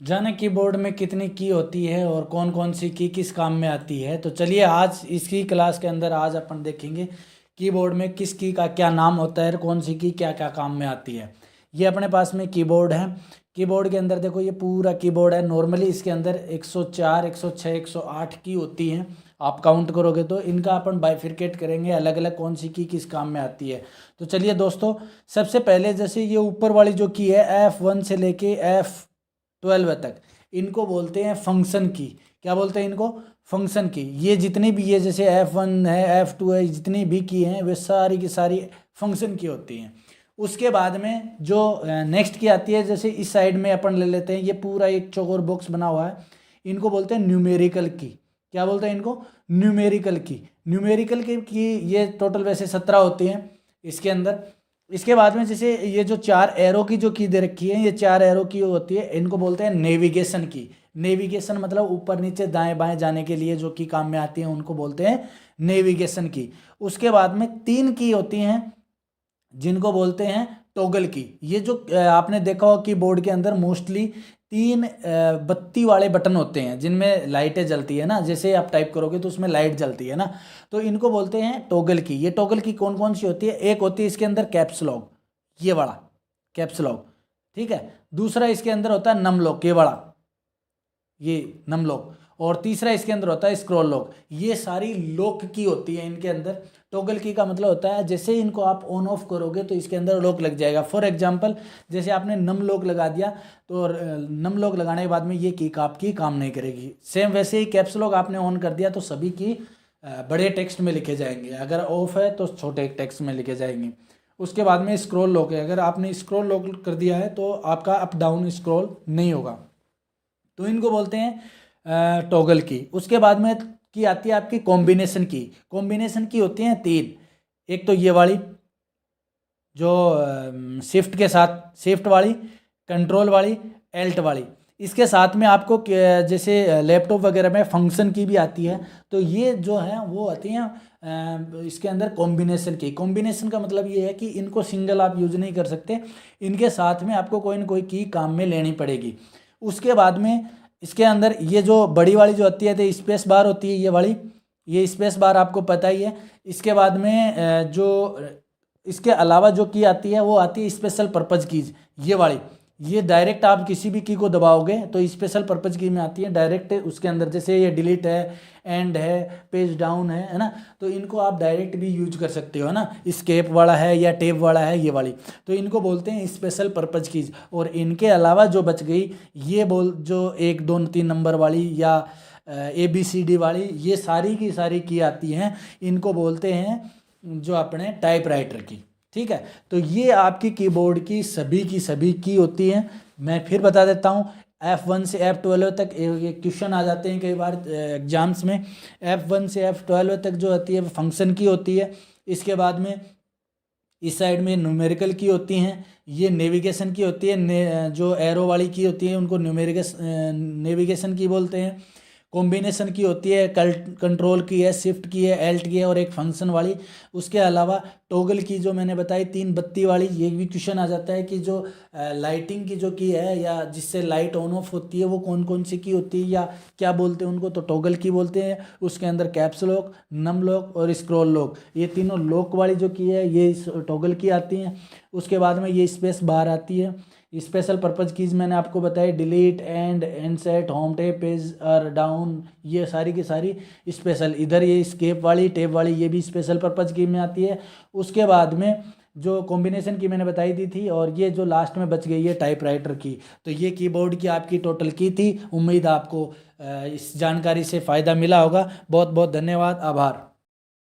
जाने कीबोर्ड में कितनी की होती है और कौन कौन सी की किस काम में आती है। तो चलिए आज इसकी क्लास के अंदर आज अपन देखेंगे कीबोर्ड में किस की का क्या नाम होता है और कौन सी की क्या क्या काम में आती है। ये अपने पास में कीबोर्ड है। कीबोर्ड के अंदर देखो ये पूरा कीबोर्ड है। नॉर्मली इसके अंदर 104 106 108 की होती हैं। आप काउंट करोगे तो इनका अपन बाइफिरकेट करेंगे अलग अलग कौन सी की किस काम में आती है। तो चलिए दोस्तों, सबसे पहले जैसे ये ऊपर वाली जो की है F1 से लेके F12 तक, इनको बोलते हैं फंक्शन की। क्या बोलते हैं इनको? फंक्शन की। ये जितनी भी ये जैसे F1 है F2 है, जितनी भी की हैं वे सारी की सारी फंक्शन की होती हैं। उसके बाद में जो नेक्स्ट की आती है, जैसे इस साइड में अपन ले लेते हैं, ये पूरा एक चौकोर बॉक्स बना हुआ है, इनको बोलते हैं न्यूमेरिकल की। क्या बोलते हैं इनको? न्यूमेरिकल की। न्यूमेरिकल की ये टोटल वैसे 17 होती हैं इसके अंदर। इसके बाद में जैसे ये जो 4 एरो की जो की दे रखी है, ये 4 एरो की होती है, इनको बोलते हैं नेविगेशन की। नेविगेशन मतलब ऊपर नीचे दाएं बाएं जाने के लिए जो की काम में आती हैं उनको बोलते हैं नेविगेशन की। उसके बाद में 3 की होती हैं जिनको बोलते हैं टॉगल की। ये जो आपने देखा हो कि बोर्ड के अंदर मोस्टली 3 बत्ती वाले बटन होते हैं जिनमें लाइटें जलती है ना, जैसे आप टाइप करोगे तो उसमें लाइट जलती है ना, तो इनको बोलते हैं टॉगल की। ये टॉगल की कौन कौन सी होती है? एक होती है इसके अंदर कैप्स लॉक, ये बड़ा कैप्स लॉक, ठीक है। दूसरा इसके अंदर होता है नम लॉक, ये बड़ा, ये नम लॉक। और तीसरा इसके अंदर होता है स्क्रॉल लॉक। ये सारी लॉक की होती है इनके अंदर। टॉगल की का मतलब होता है जैसे इनको आप ऑन ऑफ करोगे तो इसके अंदर लॉक लग जाएगा। फॉर एग्जांपल जैसे आपने नम लॉक लगा दिया तो नम लॉक लगाने के बाद में ये की आपकी काम नहीं करेगी। सेम वैसे ही कैप्स लॉक आपने ऑन कर दिया तो सभी की बड़े टेक्स्ट में लिखे जाएंगे, अगर ऑफ है तो छोटे टेक्स्ट में लिखे जाएंगे। उसके बाद में स्क्रॉल लॉक है, अगर आपने स्क्रॉल लॉक कर दिया है तो आपका अप डाउन स्क्रॉल नहीं होगा। तो इनको बोलते हैं टॉगल की। उसके बाद में की आती है आपकी कॉम्बिनेशन की। कॉम्बिनेशन की होती हैं 3। एक तो ये वाली जो शिफ्ट के साथ, शिफ्ट वाली, कंट्रोल वाली, एल्ट वाली। इसके साथ में आपको जैसे लैपटॉप वगैरह में फंक्शन की भी आती है। तो ये जो है वो आती हैं इसके अंदर कॉम्बिनेशन की। कॉम्बिनेशन का मतलब ये है कि इनको सिंगल आप यूज नहीं कर सकते, इनके साथ में आपको कोई ना कोई की काम में लेनी पड़ेगी। उसके बाद में इसके अंदर ये जो बड़ी वाली जो होती है तो स्पेस बार होती है, ये वाली, ये स्पेस बार आपको पता ही है। इसके बाद में जो इसके अलावा जो की आती है वो आती है स्पेशल पर्पज़ कीज, ये वाली। ये डायरेक्ट आप किसी भी की को दबाओगे तो स्पेशल पर्पज़ की में आती है डायरेक्ट उसके अंदर। जैसे ये डिलीट है, एंड है, पेज डाउन है ना, तो इनको आप डायरेक्ट भी यूज कर सकते हो ना। स्केप वाला है या टेप वाला है, ये वाली, तो इनको बोलते हैं स्पेशल पर्पज़ कीज। और इनके अलावा जो बच गई ये जो 1 2 3 नंबर वाली या ABCD वाली, ये सारी की सारी की आती हैं, इनको बोलते हैं जो अपने टाइपराइटर की। ठीक है, तो ये आपकी कीबोर्ड की सभी की होती हैं। मैं फिर बता देता हूँ, F1 से F12 तक एक क्वेश्चन आ जाते हैं कई बार एग्जाम्स में। F1 से F12 तक जो होती है फंक्शन की होती है। इसके बाद में इस साइड में न्यूमेरिकल की होती हैं, ये नेविगेशन की होती है। जो एरो वाली की होती है उनको नेविगेशन की बोलते हैं। कॉम्बिनेशन की होती है, कंट्रोल की है, शिफ्ट की है, एल्ट की है, और एक फंक्शन वाली। उसके अलावा टॉगल की जो मैंने बताई 3 बत्ती वाली, ये भी क्वेश्चन आ जाता है कि जो लाइटिंग की जो की है या जिससे लाइट ऑन ऑफ होती है वो कौन कौन सी की होती है या क्या बोलते हैं उनको, तो टॉगल की बोलते हैं। उसके अंदर कैप्स लॉक, नम लॉक और स्क्रॉल लॉक, ये तीनों लॉक वाली जो की है ये टॉगल की आती हैं। उसके बाद में ये स्पेस बार आती है। स्पेशल पर्पज़ कीज मैंने आपको बताई, डिलीट, एंड, इनसेट, होम टेप, पेज और डाउन, ये सारी की सारी स्पेशल। इधर ये स्केप वाली, टेप वाली, ये भी स्पेशल पर्पज़ की में आती है। उसके बाद में जो कॉम्बिनेशन की मैंने बताई दी थी, और ये जो लास्ट में बच गई है टाइपराइटर की। तो ये कीबोर्ड की आपकी टोटल की थी। उम्मीद आपको इस जानकारी से फ़ायदा मिला होगा। बहुत बहुत धन्यवाद, आभार।